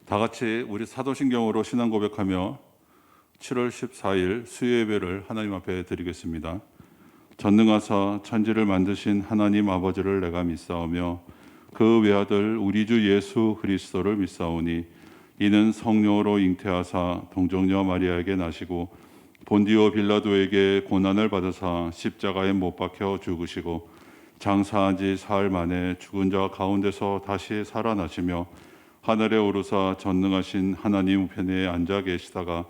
다 같이 우리 사도신경으로 신앙 고백하며 7월 14일 수요 예배를 하나님 앞에 드리겠습니다. 전능하사 천지를 만드신 하나님 아버지를 내가 믿사오며 그 외아들 우리 주 예수 그리스도를 믿사오니 이는 성령으로 잉태하사 동정녀 마리아에게 나시고 본디오 빌라도에게 고난을 받으사 십자가에 못 박혀 죽으시고 장사한 지 사흘 만에 죽은 자 가운데서 다시 살아나시며 하늘에 오르사 전능하신 하나님 우편에 앉아 계시다가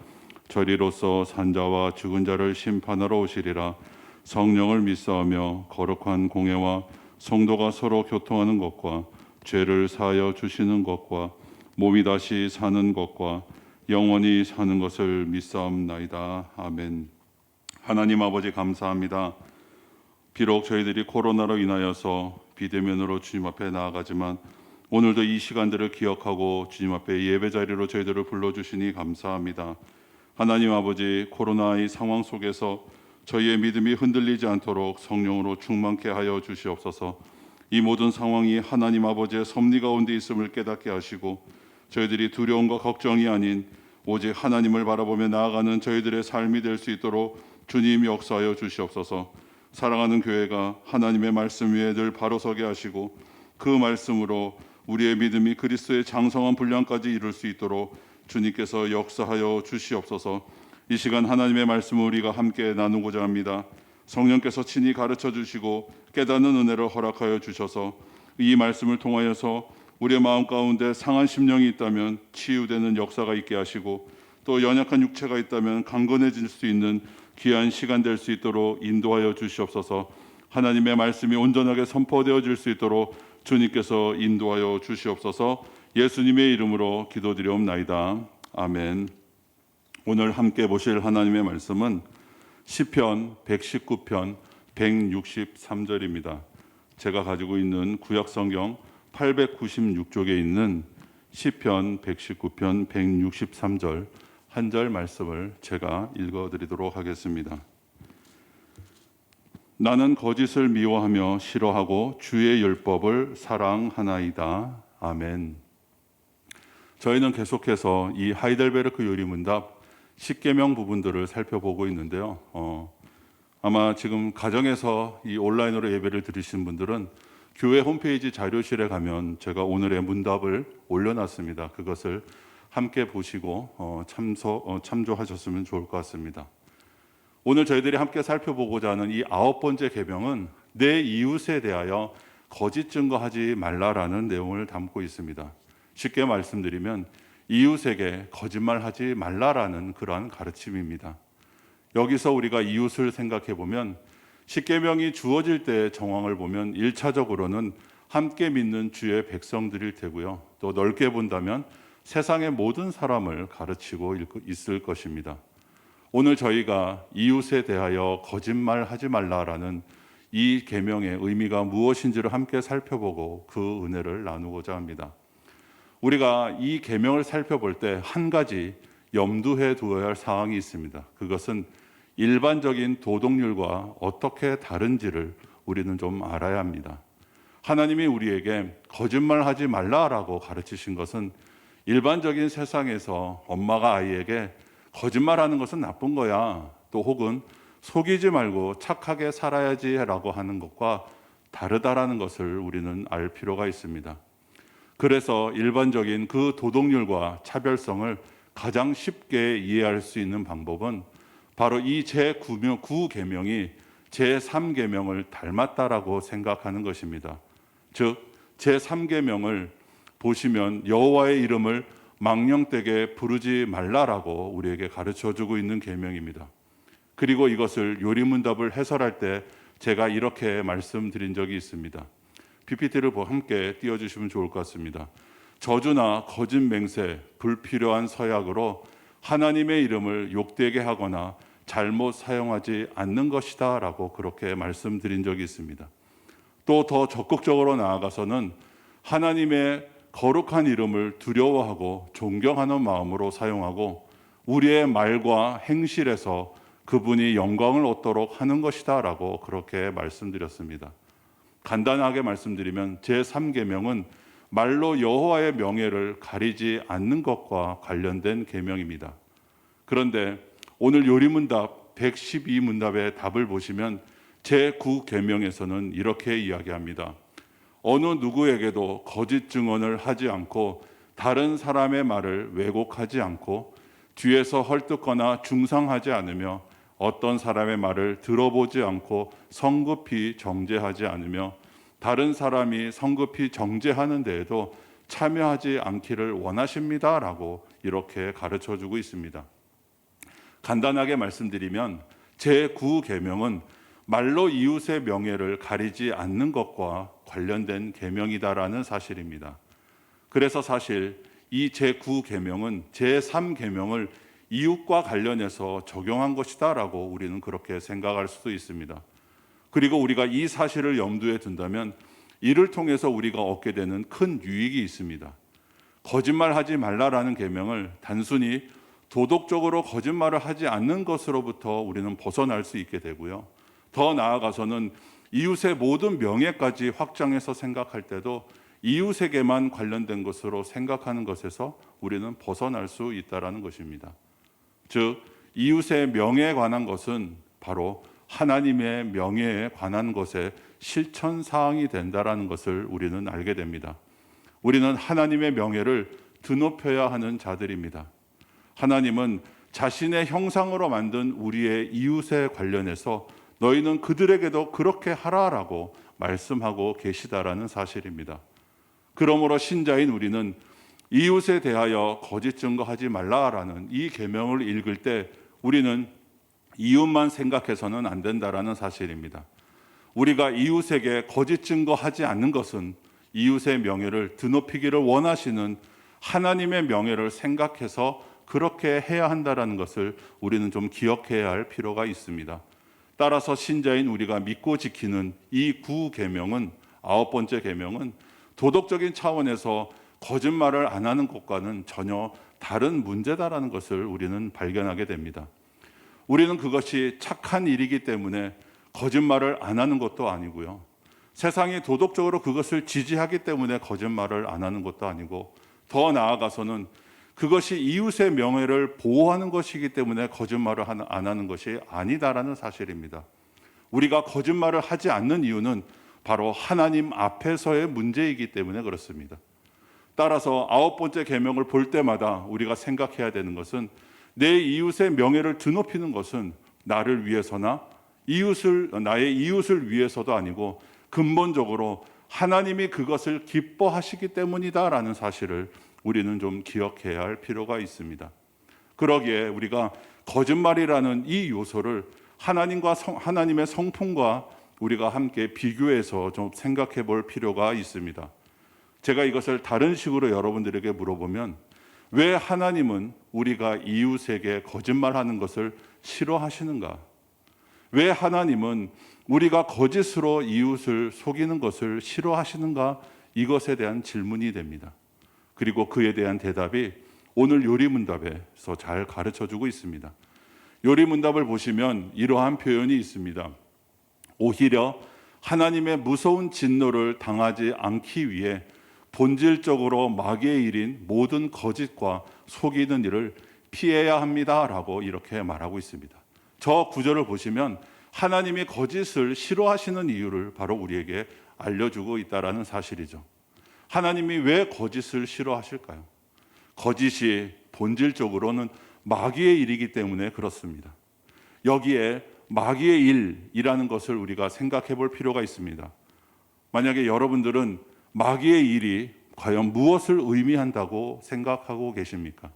저리로서 산자와 죽은 자를 심판하러 오시리라. 성령을 믿사오며 거룩한 공예와 성도가 서로 교통하는 것과 죄를 사하여 주시는 것과 몸이 다시 사는 것과 영원히 사는 것을 믿사옵나이다. 아멘. 하나님 아버지 감사합니다. 비록 저희들이 코로나로 인하여서 비대면으로 주님 앞에 나아가지만 오늘도 이 시간들을 기억하고 주님 앞에 예배 자리로 저희들을 불러주시니 감사합니다. 하나님 아버지, 코로나의 상황 속에서 저희의 믿음이 흔들리지 않도록 성령으로 충만케 하여 주시옵소서. 이 모든 상황이 하나님 아버지의 섭리 가운데 있음을 깨닫게 하시고 저희들이 두려움과 걱정이 아닌 오직 하나님을 바라보며 나아가는 저희들의 삶이 될 수 있도록 주님 역사하여 주시옵소서. 사랑하는 교회가 하나님의 말씀 위에 늘 바로 서게 하시고 그 말씀으로 우리의 믿음이 그리스도의 장성한 분량까지 이룰 수 있도록 주님께서 역사하여 주시옵소서. 이 시간 하나님의 말씀을 우리가 함께 나누고자 합니다. 성령께서 친히 가르쳐 주시고 깨닫는 은혜를 허락하여 주셔서 이 말씀을 통하여서 우리의 마음 가운데 상한 심령이 있다면 치유되는 역사가 있게 하시고 또 연약한 육체가 있다면 강건해질 수 있는 귀한 시간 될 수 있도록 인도하여 주시옵소서. 하나님의 말씀이 온전하게 선포되어질 수 있도록 주님께서 인도하여 주시옵소서. 예수님의 이름으로 기도드리옵나이다. 아멘. 오늘 함께 보실 하나님의 말씀은 시편 119편 163절입니다. 제가 가지고 있는 구약성경 896쪽에 있는 시편 119편 163절 한 절 말씀을 제가 읽어드리도록 하겠습니다. 나는 거짓을 미워하며 싫어하고 주의 율법을 사랑하나이다. 아멘. 저희는 계속해서 이 하이델베르크 요리문답 10계명 부분들을 살펴보고 있는데요. 아마 지금 가정에서 이 온라인으로 예배를 드리신 분들은 교회 홈페이지 자료실에 가면 제가 오늘의 문답을 올려놨습니다. 그것을 함께 보시고 참조하셨으면 좋을 것 같습니다. 오늘 저희들이 함께 살펴보고자 하는 이 9번째 계명은 내 이웃에 대하여 거짓 증거하지 말라라는 내용을 담고 있습니다. 쉽게 말씀드리면 이웃에게 거짓말하지 말라라는 그러한 가르침입니다. 여기서 우리가 이웃을 생각해 보면 십계명이 주어질 때의 정황을 보면 1차적으로는 함께 믿는 주의 백성들일 테고요. 또 넓게 본다면 세상의 모든 사람을 가르치고 있을 것입니다. 오늘 저희가 이웃에 대하여 거짓말하지 말라라는 이 계명의 의미가 무엇인지를 함께 살펴보고 그 은혜를 나누고자 합니다. 우리가 이 계명을 살펴볼 때 한 가지 염두해 두어야 할 사항이 있습니다. 그것은 일반적인 도덕률과 어떻게 다른지를 우리는 좀 알아야 합니다. 하나님이 우리에게 거짓말하지 말라라고 가르치신 것은 일반적인 세상에서 엄마가 아이에게 거짓말하는 것은 나쁜 거야, 또 혹은 속이지 말고 착하게 살아야지라고 하는 것과 다르다라는 것을 우리는 알 필요가 있습니다. 그래서 일반적인 그 도덕률과 차별성을 가장 쉽게 이해할 수 있는 방법은 바로 이 제9계명이 제3계명을 닮았다라고 생각하는 것입니다. 즉 제3계명을 보시면 여호와의 이름을 망령되게 부르지 말라라고 우리에게 가르쳐주고 있는 계명입니다. 그리고 이것을 요리문답을 해설할 때 제가 이렇게 말씀드린 적이 있습니다. PPT를 함께 띄워주시면 좋을 것 같습니다. 저주나 거짓 맹세, 불필요한 서약으로 하나님의 이름을 욕되게 하거나 잘못 사용하지 않는 것이다 라고 그렇게 말씀드린 적이 있습니다. 또 더 적극적으로 나아가서는 하나님의 거룩한 이름을 두려워하고 존경하는 마음으로 사용하고 우리의 말과 행실에서 그분이 영광을 얻도록 하는 것이다 라고 그렇게 말씀드렸습니다. 간단하게 말씀드리면 제3계명은 말로 여호와의 명예를 가리지 않는 것과 관련된 계명입니다. 그런데 오늘 요리문답 112문답의 답을 보시면 제9계명에서는 이렇게 이야기합니다. 어느 누구에게도 거짓 증언을 하지 않고 다른 사람의 말을 왜곡하지 않고 뒤에서 헐뜯거나 중상하지 않으며 어떤 사람의 말을 들어보지 않고 성급히 정죄하지 않으며 다른 사람이 성급히 정죄하는 데에도 참여하지 않기를 원하십니다라고 이렇게 가르쳐주고 있습니다. 간단하게 말씀드리면 제9계명은 말로 이웃의 명예를 가리지 않는 것과 관련된 계명이다라는 사실입니다. 그래서 사실 이 제9계명은 제3계명을 이웃과 관련해서 적용한 것이다라고 우리는 그렇게 생각할 수도 있습니다. 그리고 우리가 이 사실을 염두에 둔다면 이를 통해서 우리가 얻게 되는 큰 유익이 있습니다. 거짓말하지 말라라는 계명을 단순히 도덕적으로 거짓말을 하지 않는 것으로부터 우리는 벗어날 수 있게 되고요. 더 나아가서는 이웃의 모든 명예까지 확장해서 생각할 때도 이웃에게만 관련된 것으로 생각하는 것에서 우리는 벗어날 수 있다라는 것입니다. 즉 이웃의 명예에 관한 것은 바로 하나님의 명예에 관한 것의 실천 사항이 된다라는 것을 우리는 알게 됩니다. 우리는 하나님의 명예를 드높여야 하는 자들입니다. 하나님은 자신의 형상으로 만든 우리의 이웃에 관련해서 너희는 그들에게도 그렇게 하라라고 말씀하고 계시다라는 사실입니다. 그러므로 신자인 우리는 이웃에 대하여 거짓 증거하지 말라라는 이 계명을 읽을 때 우리는 이웃만 생각해서는 안 된다라는 사실입니다. 우리가 이웃에게 거짓 증거하지 않는 것은 이웃의 명예를 드높이기를 원하시는 하나님의 명예를 생각해서 그렇게 해야 한다라는 것을 우리는 좀 기억해야 할 필요가 있습니다. 따라서 신자인 우리가 믿고 지키는 이 9계명은 9번째 계명은 도덕적인 차원에서 거짓말을 안 하는 것과는 전혀 다른 문제다라는 것을 우리는 발견하게 됩니다. 우리는 그것이 착한 일이기 때문에 거짓말을 안 하는 것도 아니고요. 세상이 도덕적으로 그것을 지지하기 때문에 거짓말을 안 하는 것도 아니고 더 나아가서는 그것이 이웃의 명예를 보호하는 것이기 때문에 거짓말을 안 하는 것이 아니다라는 사실입니다. 우리가 거짓말을 하지 않는 이유는 바로 하나님 앞에서의 문제이기 때문에 그렇습니다. 따라서 9번째 계명을 볼 때마다 우리가 생각해야 되는 것은 내 이웃의 명예를 드높이는 것은 나를 위해서나 나의 이웃을 위해서도 아니고 근본적으로 하나님이 그것을 기뻐하시기 때문이다라는 사실을 우리는 좀 기억해야 할 필요가 있습니다. 그러기에 우리가 거짓말이라는 이 요소를 하나님의 성품과 우리가 함께 비교해서 좀 생각해 볼 필요가 있습니다. 제가 이것을 다른 식으로 여러분들에게 물어보면 왜 하나님은 우리가 이웃에게 거짓말하는 것을 싫어하시는가? 왜 하나님은 우리가 거짓으로 이웃을 속이는 것을 싫어하시는가? 이것에 대한 질문이 됩니다. 그리고 그에 대한 대답이 오늘 요리문답에서 잘 가르쳐주고 있습니다. 요리문답을 보시면 이러한 표현이 있습니다. 오히려 하나님의 무서운 진노를 당하지 않기 위해 본질적으로 마귀의 일인 모든 거짓과 속이는 일을 피해야 합니다라고 이렇게 말하고 있습니다. 저 구절을 보시면 하나님이 거짓을 싫어하시는 이유를 바로 우리에게 알려주고 있다라는 사실이죠. 하나님이 왜 거짓을 싫어하실까요? 거짓이 본질적으로는 마귀의 일이기 때문에 그렇습니다. 여기에 마귀의 일이라는 것을 우리가 생각해 볼 필요가 있습니다. 만약에 여러분들은 마귀의 일이 과연 무엇을 의미한다고 생각하고 계십니까?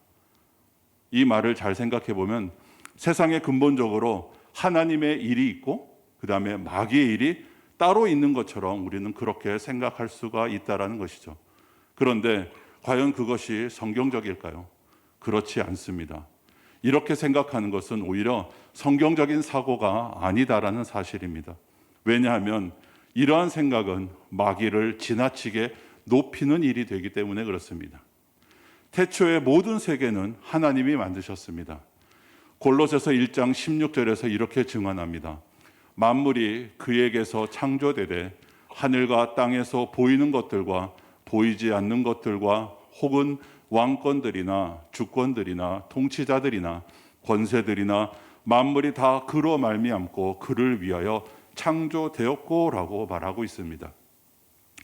이 말을 잘 생각해 보면 세상에 근본적으로 하나님의 일이 있고 그 다음에 마귀의 일이 따로 있는 것처럼 우리는 그렇게 생각할 수가 있다는 것이죠. 그런데 과연 그것이 성경적일까요? 그렇지 않습니다. 이렇게 생각하는 것은 오히려 성경적인 사고가 아니다라는 사실입니다. 왜냐하면 이러한 생각은 마귀를 지나치게 높이는 일이 되기 때문에 그렇습니다. 태초의 모든 세계는 하나님이 만드셨습니다. 골로새서 1장 16절에서 이렇게 증언합니다. 만물이 그에게서 창조되되 하늘과 땅에서 보이는 것들과 보이지 않는 것들과 혹은 왕권들이나 주권들이나 통치자들이나 권세들이나 만물이 다 그로 말미암고 그를 위하여 창조되었고라고 말하고 있습니다.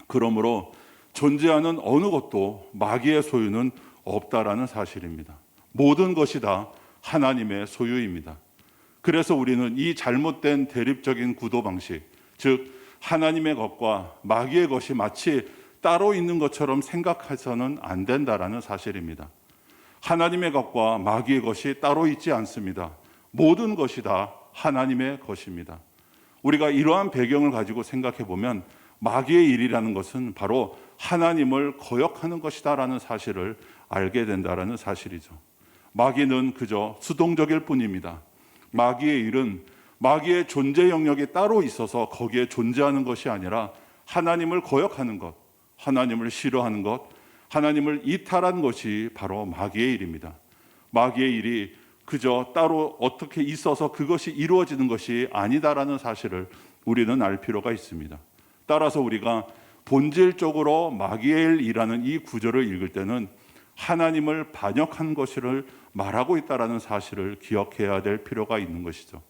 그러므로 존재하는 어느 것도 마귀의 소유는 없다라는 사실입니다. 모든 것이 다 하나님의 소유입니다. 그래서 우리는 이 잘못된 대립적인 구도 방식, 즉 하나님의 것과 마귀의 것이 마치 따로 있는 것처럼 생각해서는 안 된다라는 사실입니다. 하나님의 것과 마귀의 것이 따로 있지 않습니다. 모든 것이 다 하나님의 것입니다. 우리가 이러한 배경을 가지고 생각해 보면 마귀의 일이라는 것은 바로 하나님을 거역하는 것이다라는 사실을 알게 된다라는 사실이죠. 마귀는 그저 수동적일 뿐입니다. 마귀의 일은 마귀의 존재 영역이 따로 있어서 거기에 존재하는 것이 아니라 하나님을 거역하는 것, 하나님을 싫어하는 것, 하나님을 이탈한 것이 바로 마귀의 일입니다. 마귀의 일이 그저 따로 어떻게 있어서 그것이 이루어지는 것이 아니다라는 사실을 우리는 알 필요가 있습니다. 따라서 우리가 본질적으로 마귀의 일이라는 이 구절을 읽을 때는 하나님을 반역한 것을 말하고 있다라는 사실을 기억해야 될 필요가 있는 것이죠.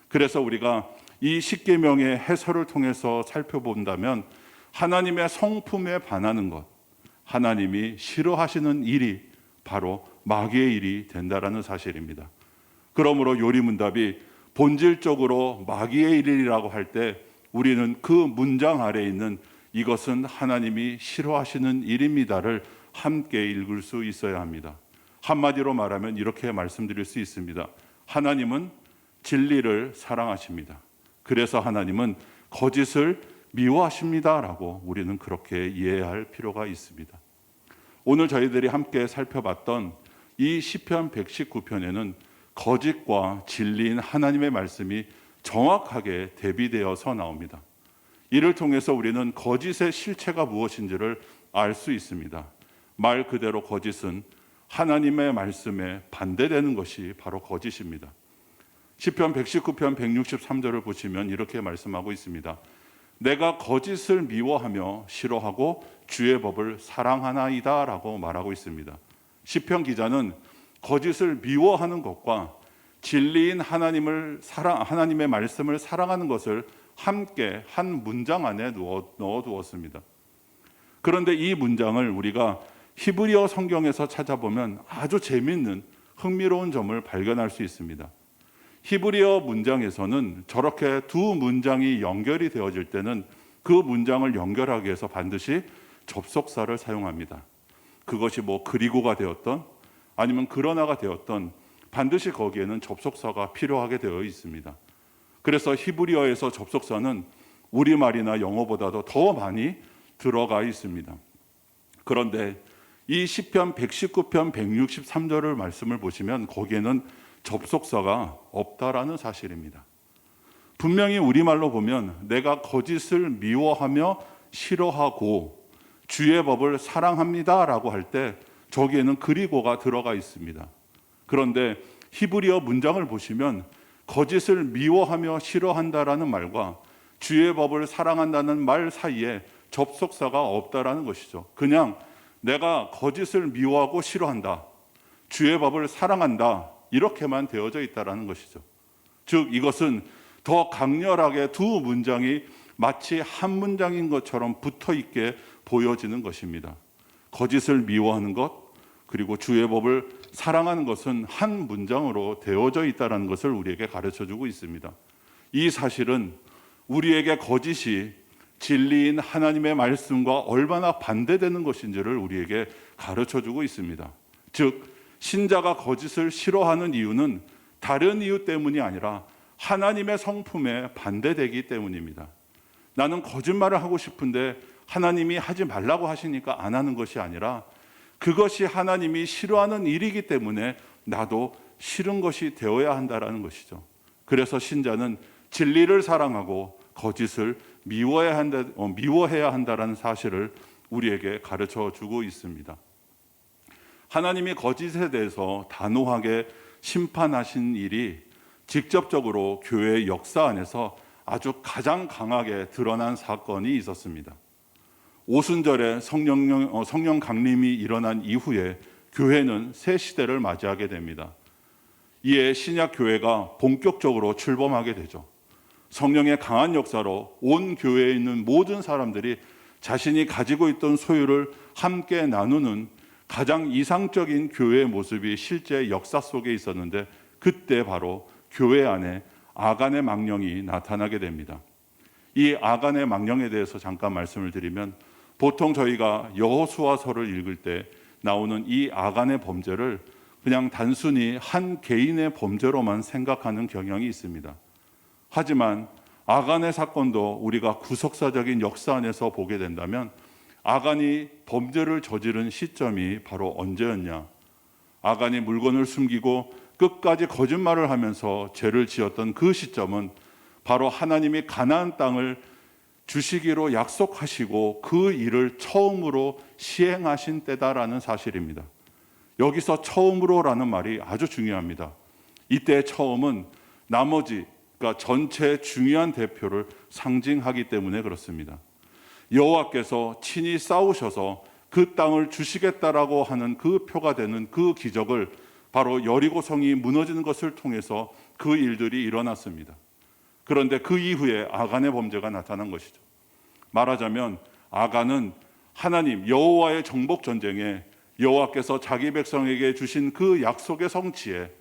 그래서 우리가 이 십계명의 해설을 통해서 살펴본다면 하나님의 성품에 반하는 것, 하나님이 싫어하시는 일이 바로 마귀의 일이 된다라는 사실입니다. 그러므로 요리문답이 본질적으로 마귀의 일이라고 할 때 우리는 그 문장 아래에 있는 이것은 하나님이 싫어하시는 일입니다를 함께 읽을 수 있어야 합니다. 한마디로 말하면 이렇게 말씀드릴 수 있습니다. 하나님은 진리를 사랑하십니다. 그래서 하나님은 거짓을 미워하십니다라고 우리는 그렇게 이해할 필요가 있습니다. 오늘 저희들이 함께 살펴봤던 이 시편 119편에는 거짓과 진리인 하나님의 말씀이 정확하게 대비되어서 나옵니다. 이를 통해서 우리는 거짓의 실체가 무엇인지를 알 수 있습니다. 말 그대로 거짓은 하나님의 말씀에 반대되는 것이 바로 거짓입니다. 시편 119편 163절을 보시면 이렇게 말씀하고 있습니다. 내가 거짓을 미워하며 싫어하고 주의 법을 사랑하나이다 라고 말하고 있습니다. 시편 기자는 거짓을 미워하는 것과 진리인 하나님의 말씀을 사랑하는 것을 함께 한 문장 안에 넣어 두었습니다. 그런데 이 문장을 우리가 히브리어 성경에서 찾아보면 아주 재미있는 흥미로운 점을 발견할 수 있습니다. 히브리어 문장에서는 저렇게 두 문장이 연결이 되어질 때는 그 문장을 연결하기 위해서 반드시 접속사를 사용합니다. 그것이 그리고가 되었던 아니면 그러나가 되었던 반드시 거기에는 접속사가 필요하게 되어 있습니다. 그래서 히브리어에서 접속사는 우리말이나 영어보다도 더 많이 들어가 있습니다. 그런데 이 시편 119편 163절을 말씀을 보시면 거기에는 접속사가 없다라는 사실입니다. 분명히 우리말로 보면 내가 거짓을 미워하며 싫어하고 주의 법을 사랑합니다라고 할 때 저기에는 그리고가 들어가 있습니다. 그런데 히브리어 문장을 보시면 거짓을 미워하며 싫어한다라는 말과 주의 법을 사랑한다는 말 사이에 접속사가 없다라는 것이죠. 그냥 내가 거짓을 미워하고 싫어한다, 주의 법을 사랑한다 이렇게만 되어져 있다라는 것이죠. 즉 이것은 더 강렬하게 두 문장이 마치 한 문장인 것처럼 붙어 있게 보여지는 것입니다. 거짓을 미워하는 것 그리고 주의 법을 사랑하는 것은 한 문장으로 되어져 있다는 것을 우리에게 가르쳐주고 있습니다. 이 사실은 우리에게 거짓이 진리인 하나님의 말씀과 얼마나 반대되는 것인지를 우리에게 가르쳐주고 있습니다. 즉 신자가 거짓을 싫어하는 이유는 다른 이유 때문이 아니라 하나님의 성품에 반대되기 때문입니다. 나는 거짓말을 하고 싶은데 하나님이 하지 말라고 하시니까 안 하는 것이 아니라 그것이 하나님이 싫어하는 일이기 때문에 나도 싫은 것이 되어야 한다는 것이죠. 그래서 신자는 진리를 사랑하고 거짓을 미워해야 한다는 사실을 우리에게 가르쳐주고 있습니다. 하나님이 거짓에 대해서 단호하게 심판하신 일이 직접적으로 교회의 역사 안에서 아주 가장 강하게 드러난 사건이 있었습니다. 오순절에 성령 강림이 일어난 이후에 교회는 새 시대를 맞이하게 됩니다. 이에 신약 교회가 본격적으로 출범하게 되죠. 성령의 강한 역사로 온 교회에 있는 모든 사람들이 자신이 가지고 있던 소유를 함께 나누는 가장 이상적인 교회의 모습이 실제 역사 속에 있었는데, 그때 바로 교회 안에 아간의 망령이 나타나게 됩니다. 이 아간의 망령에 대해서 잠깐 말씀을 드리면, 보통 저희가 여호수아서를 읽을 때 나오는 이 아간의 범죄를 그냥 단순히 한 개인의 범죄로만 생각하는 경향이 있습니다. 하지만 아간의 사건도 우리가 구속사적인 역사 안에서 보게 된다면, 아간이 범죄를 저지른 시점이 바로 언제였냐? 아간이 물건을 숨기고 끝까지 거짓말을 하면서 죄를 지었던 그 시점은 바로 하나님이 가나안 땅을 주시기로 약속하시고 그 일을 처음으로 시행하신 때다라는 사실입니다. 여기서 처음으로라는 말이 아주 중요합니다. 이때 처음은 나머지, 그러니까 전체 중요한 대표를 상징하기 때문에 그렇습니다. 여호와께서 친히 싸우셔서 그 땅을 주시겠다라고 하는 그 표가 되는 그 기적을, 바로 여리고성이 무너지는 것을 통해서 그 일들이 일어났습니다. 그런데 그 이후에 아간의 범죄가 나타난 것이죠. 말하자면 아간은 하나님 여호와의 정복 전쟁에, 여호와께서 자기 백성에게 주신 그 약속의 성취에,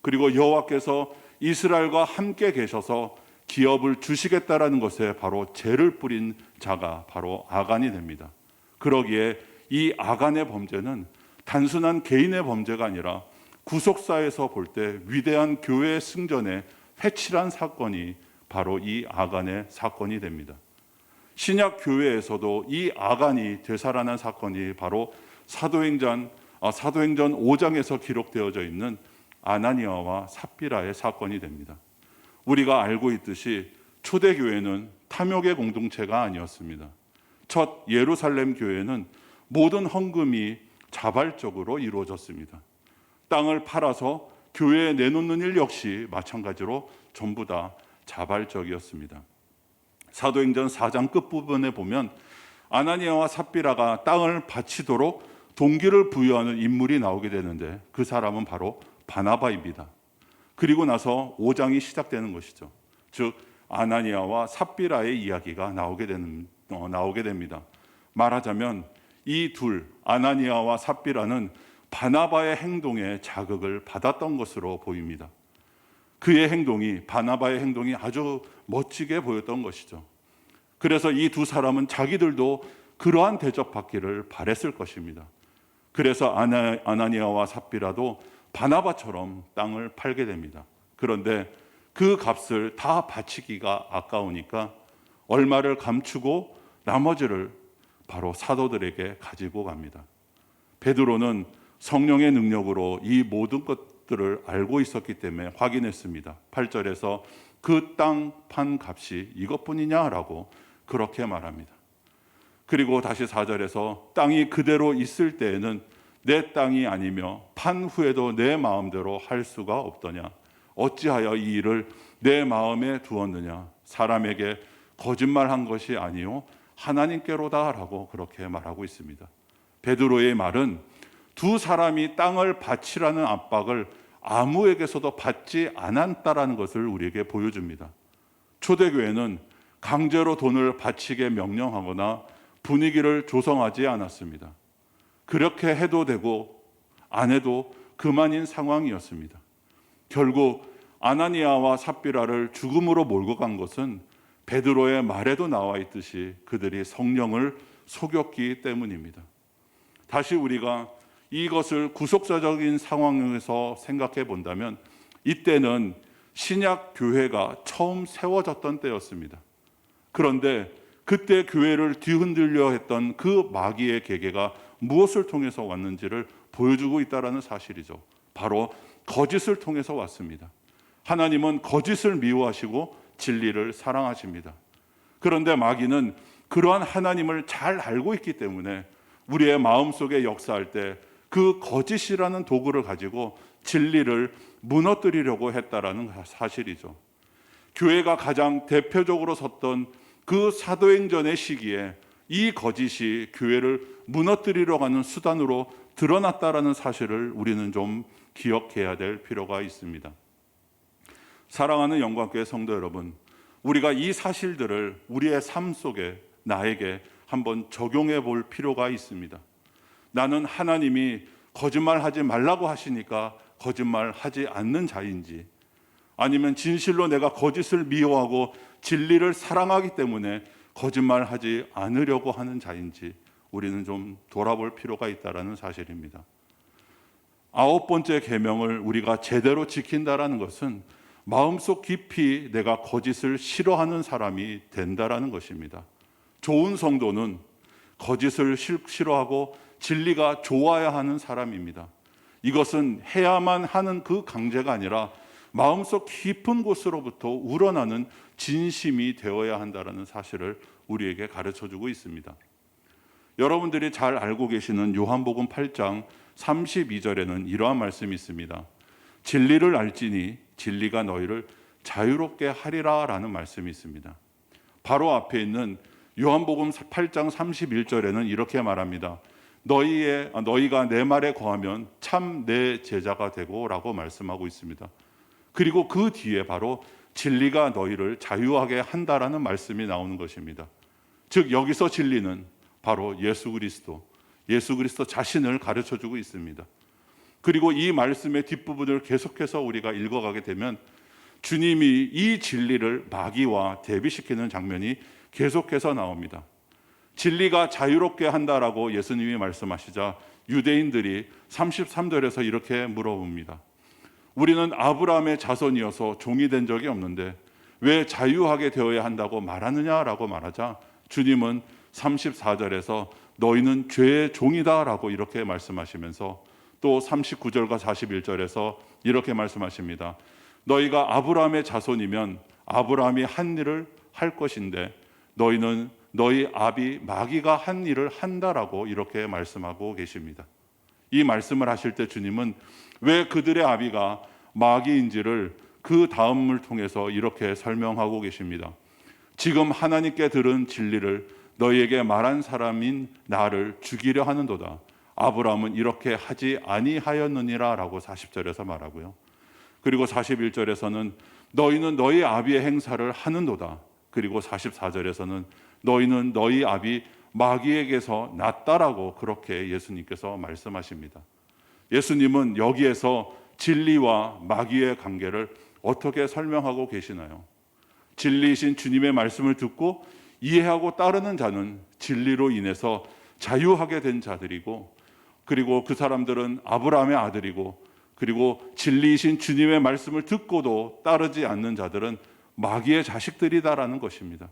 그리고 여호와께서 이스라엘과 함께 계셔서 기업을 주시겠다라는 것에 바로 죄를 뿌린 자가 바로 아간이 됩니다. 그러기에 이 아간의 범죄는 단순한 개인의 범죄가 아니라 구속사에서 볼 때 위대한 교회의 승전에 회칠한 사건이 바로 이 아간의 사건이 됩니다. 신약 교회에서도 이 아간이 되살아난 사건이 바로 사도행전 5장에서 기록되어져 있는 아나니아와 삽비라의 사건이 됩니다. 우리가 알고 있듯이 초대교회는 탐욕의 공동체가 아니었습니다. 첫 예루살렘 교회는 모든 헌금이 자발적으로 이루어졌습니다. 땅을 팔아서 교회에 내놓는 일 역시 마찬가지로 전부 다 자발적이었습니다. 사도행전 4장 끝부분에 보면 아나니아와 삽비라가 땅을 바치도록 동기를 부여하는 인물이 나오게 되는데, 그 사람은 바로 바나바입니다. 그리고 나서 5장이 시작되는 것이죠. 즉 아나니아와 삽비라의 이야기가 나오게 됩니다. 말하자면 이 둘, 아나니아와 삽비라는 바나바의 행동에 자극을 받았던 것으로 보입니다. 바나바의 행동이 아주 멋지게 보였던 것이죠. 그래서 이 두 사람은 자기들도 그러한 대접받기를 바랬을 것입니다. 그래서 아나니아와 삽비라도 바나바처럼 땅을 팔게 됩니다. 그런데 그 값을 다 바치기가 아까우니까 얼마를 감추고 나머지를 바로 사도들에게 가지고 갑니다. 베드로는 성령의 능력으로 이 모든 것들을 알고 있었기 때문에 확인했습니다. 8절에서 그 땅 판 값이 이것뿐이냐라고 그렇게 말합니다. 그리고 다시 4절에서 땅이 그대로 있을 때에는 내 땅이 아니며 판 후에도 내 마음대로 할 수가 없더냐. 어찌하여 이 일을 내 마음에 두었느냐. 사람에게 거짓말한 것이 아니요 하나님께로다라고 그렇게 말하고 있습니다. 베드로의 말은 두 사람이 땅을 바치라는 압박을 아무에게서도 받지 않았다라는 것을 우리에게 보여줍니다. 초대교회는 강제로 돈을 바치게 명령하거나 분위기를 조성하지 않았습니다. 그렇게 해도 되고 안 해도 그만인 상황이었습니다. 결국 아나니아와 삽비라를 죽음으로 몰고 간 것은 베드로의 말에도 나와 있듯이 그들이 성령을 속였기 때문입니다. 다시 우리가 이것을 구속사적인 상황에서 생각해 본다면, 이때는 신약 교회가 처음 세워졌던 때였습니다. 그런데 그때 교회를 뒤흔들려 했던 그 마귀의 계계가 무엇을 통해서 왔는지를 보여주고 있다는 사실이죠. 바로 거짓을 통해서 왔습니다. 하나님은 거짓을 미워하시고 진리를 사랑하십니다. 그런데 마귀는 그러한 하나님을 잘 알고 있기 때문에 우리의 마음속에 역사할 때 그 거짓이라는 도구를 가지고 진리를 무너뜨리려고 했다라는 사실이죠. 교회가 가장 대표적으로 섰던 그 사도행전의 시기에 이 거짓이 교회를 무너뜨리려 하는 수단으로 드러났다라는 사실을 우리는 좀 기억해야 될 필요가 있습니다. 사랑하는 영광교회 성도 여러분, 우리가 이 사실들을 우리의 삶 속에 나에게 한번 적용해 볼 필요가 있습니다. 나는 하나님이 거짓말하지 말라고 하시니까 거짓말하지 않는 자인지, 아니면 진실로 내가 거짓을 미워하고 진리를 사랑하기 때문에 거짓말하지 않으려고 하는 자인지 우리는 좀 돌아볼 필요가 있다는 사실입니다. 9번째 계명을 우리가 제대로 지킨다라는 것은 마음속 깊이 내가 거짓을 싫어하는 사람이 된다라는 것입니다. 좋은 성도는 거짓을 싫어하고 진리가 좋아야 하는 사람입니다. 이것은 해야만 하는 그 강제가 아니라 마음속 깊은 곳으로부터 우러나는 진심이 되어야 한다는 사실을 우리에게 가르쳐주고 있습니다. 여러분들이 잘 알고 계시는 요한복음 8장 32절에는 이러한 말씀이 있습니다. 진리를 알지니 진리가 너희를 자유롭게 하리라 라는 말씀이 있습니다. 바로 앞에 있는 요한복음 8장 31절에는 이렇게 말합니다. 너희가 내 말에 거하면 참 내 제자가 되고 라고 말씀하고 있습니다. 그리고 그 뒤에 바로 진리가 너희를 자유하게 한다라는 말씀이 나오는 것입니다. 즉 여기서 진리는 바로 예수 그리스도 자신을 가르쳐주고 있습니다. 그리고 이 말씀의 뒷부분을 계속해서 우리가 읽어가게 되면 주님이 이 진리를 마귀와 대비시키는 장면이 계속해서 나옵니다. 진리가 자유롭게 한다라고 예수님이 말씀하시자 유대인들이 33절에서 이렇게 물어봅니다. 우리는 아브라함의 자손이어서 종이 된 적이 없는데 왜 자유하게 되어야 한다고 말하느냐라고 말하자 주님은 34절에서 너희는 죄의 종이다라고 이렇게 말씀하시면서 또 39절과 41절에서 이렇게 말씀하십니다. 너희가 아브라함의 자손이면 아브라함이 한 일을 할 것인데 너희는 너희 아비 마귀가 한 일을 한다라고 이렇게 말씀하고 계십니다. 이 말씀을 하실 때 주님은 왜 그들의 아비가 마귀인지를 그 다음을 통해서 이렇게 설명하고 계십니다. 지금 하나님께 들은 진리를 너희에게 말한 사람인 나를 죽이려 하는도다. 아브라함은 이렇게 하지 아니하였느니라 라고 40절에서 말하고요. 그리고 41절에서는 너희는 너희 아비의 행사를 하는도다. 그리고 44절에서는 너희는 너희 아비 마귀에게서 났다라고 그렇게 예수님께서 말씀하십니다. 예수님은 여기에서 진리와 마귀의 관계를 어떻게 설명하고 계시나요? 진리이신 주님의 말씀을 듣고 이해하고 따르는 자는 진리로 인해서 자유하게 된 자들이고, 그리고 그 사람들은 아브라함의 아들이고, 그리고 진리이신 주님의 말씀을 듣고도 따르지 않는 자들은 마귀의 자식들이다라는 것입니다.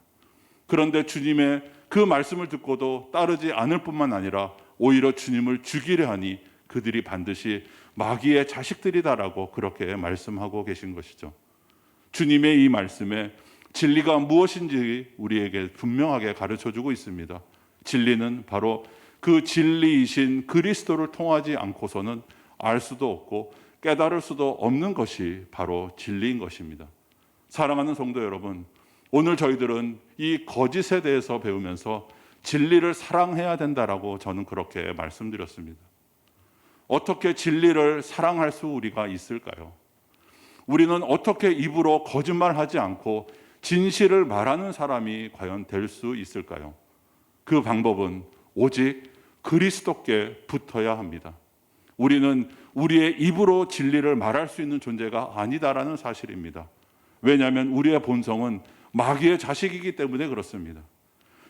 그런데 주님의 그 말씀을 듣고도 따르지 않을 뿐만 아니라 오히려 주님을 죽이려 하니 그들이 반드시 마귀의 자식들이다라고 그렇게 말씀하고 계신 것이죠. 주님의 이 말씀에 진리가 무엇인지 우리에게 분명하게 가르쳐주고 있습니다. 진리는 바로 그 진리이신 그리스도를 통하지 않고서는 알 수도 없고 깨달을 수도 없는 것이 바로 진리인 것입니다. 사랑하는 성도 여러분, 오늘 저희들은 이 거짓에 대해서 배우면서 진리를 사랑해야 된다라고 저는 그렇게 말씀드렸습니다. 어떻게 진리를 사랑할 수 우리가 있을까요? 우리는 어떻게 입으로 거짓말하지 않고 진실을 말하는 사람이 과연 될 수 있을까요? 그 방법은 오직 그리스도께 붙어야 합니다. 우리는 우리의 입으로 진리를 말할 수 있는 존재가 아니다라는 사실입니다. 왜냐하면 우리의 본성은 마귀의 자식이기 때문에 그렇습니다.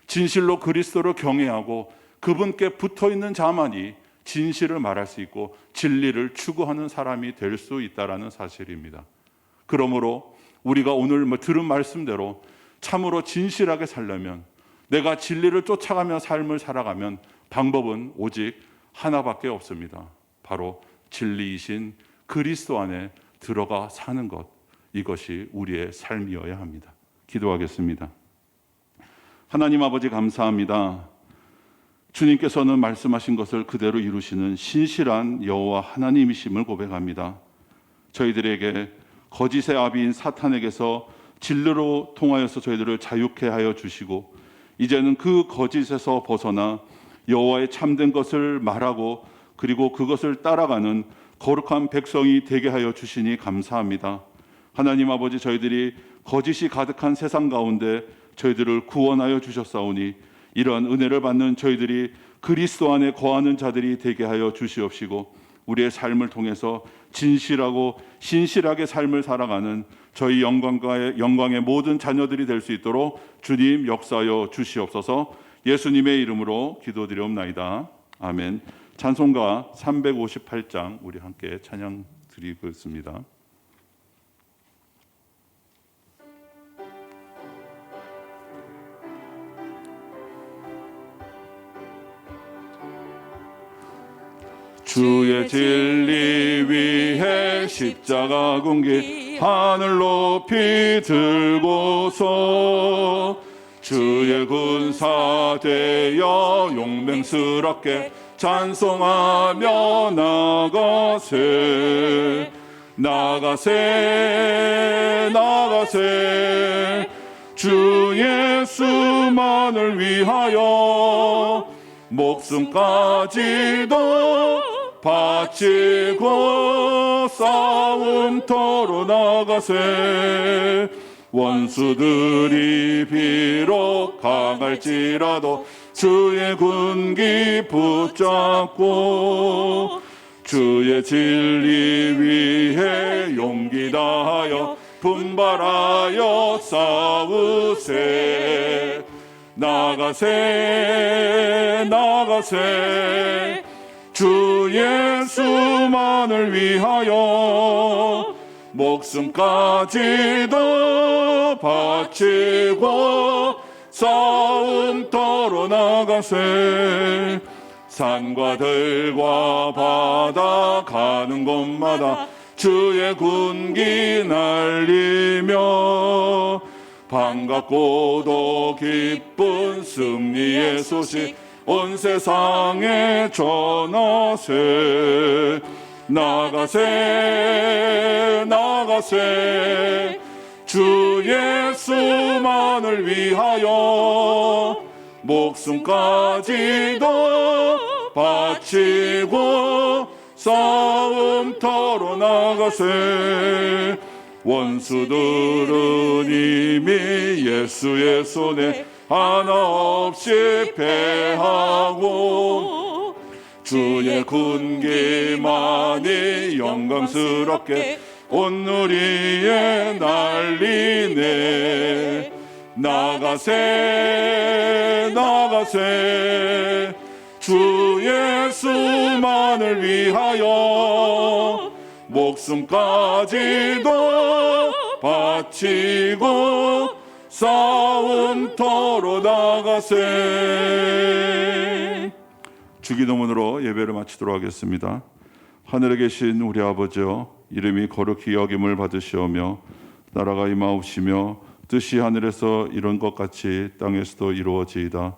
진실로 그리스도를 경외하고 그분께 붙어있는 자만이 진실을 말할 수 있고 진리를 추구하는 사람이 될 수 있다는 사실입니다. 그러므로 우리가 오늘 들은 말씀대로 참으로 진실하게 살려면, 내가 진리를 쫓아가며 삶을 살아가면 방법은 오직 하나밖에 없습니다. 바로 진리이신 그리스도 안에 들어가 사는 것, 이것이 우리의 삶이어야 합니다. 기도하겠습니다. 하나님 아버지 감사합니다. 주님께서는 말씀하신 것을 그대로 이루시는 신실한 여호와 하나님이심을 고백합니다. 저희들에게 거짓의 아비인 사탄에게서 진리로 통하여서 저희들을 자유케 하여 주시고 이제는 그 거짓에서 벗어나 여호와의 참된 것을 말하고 그리고 그것을 따라가는 거룩한 백성이 되게 하여 주시니 감사합니다. 하나님 아버지, 저희들이 거짓이 가득한 세상 가운데 저희들을 구원하여 주셨사오니 이러한 은혜를 받는 저희들이 그리스도 안에 거하는 자들이 되게 하여 주시옵시고 우리의 삶을 통해서 진실하고 신실하게 삶을 살아가는 저희 영광의 모든 자녀들이 될 수 있도록 주님 역사하여 주시옵소서. 예수님의 이름으로 기도드리옵나이다. 아멘. 찬송가 358장 우리 함께 찬양 드리겠습니다. 주의 진리 위해 십자가 군기 하늘 높이 들고서 주의 군사 되어 용맹스럽게 찬송하며 나가세 나가세 나가세 주 예수만을 위하여 목숨까지도 바치고 싸움터로 나가세 원수들이 비록 강할지라도 주의 군기 붙잡고 주의 진리 위해 용기 다하여 분발하여 싸우세 나가세 나가세 주 예수만을 위하여 목숨까지도 바치고 싸움터로 나가세 산과 들과 바다 가는 곳마다 주의 군기 날리며 반갑고도 기쁜 승리의 소식 온 세상에 전하세 나가세 나가세 주 예수만을 위하여 목숨까지도 바치고 싸움터로 나가세 원수들은 이미 예수의 손에 하나 없이 패하고 주의 군기만이 영광스럽게 온누리에 날리네 나가세 나가세 주 예수만을 위하여 목숨까지도 바치고 싸움터로 나가세. 주기도문으로 예배를 마치도록 하겠습니다. 하늘에 계신 우리 아버지여, 이름이 거룩히 여김을 받으시오며 나라가 임하옵시며 뜻이 하늘에서 이룬 것 같이 땅에서도 이루어지이다.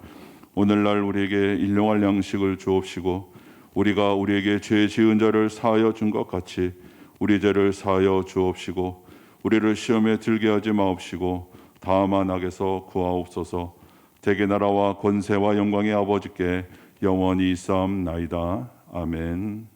오늘날 우리에게 일용할 양식을 주옵시고 우리가 우리에게 죄 지은 자를 사하여 준 것 같이 우리 죄를 사하여 주옵시고 우리를 시험에 들게 하지 마옵시고 다만 악에서 구하옵소서. 대개 나라와 권세와 영광의 아버지께 영원히 있사옵나이다. 아멘.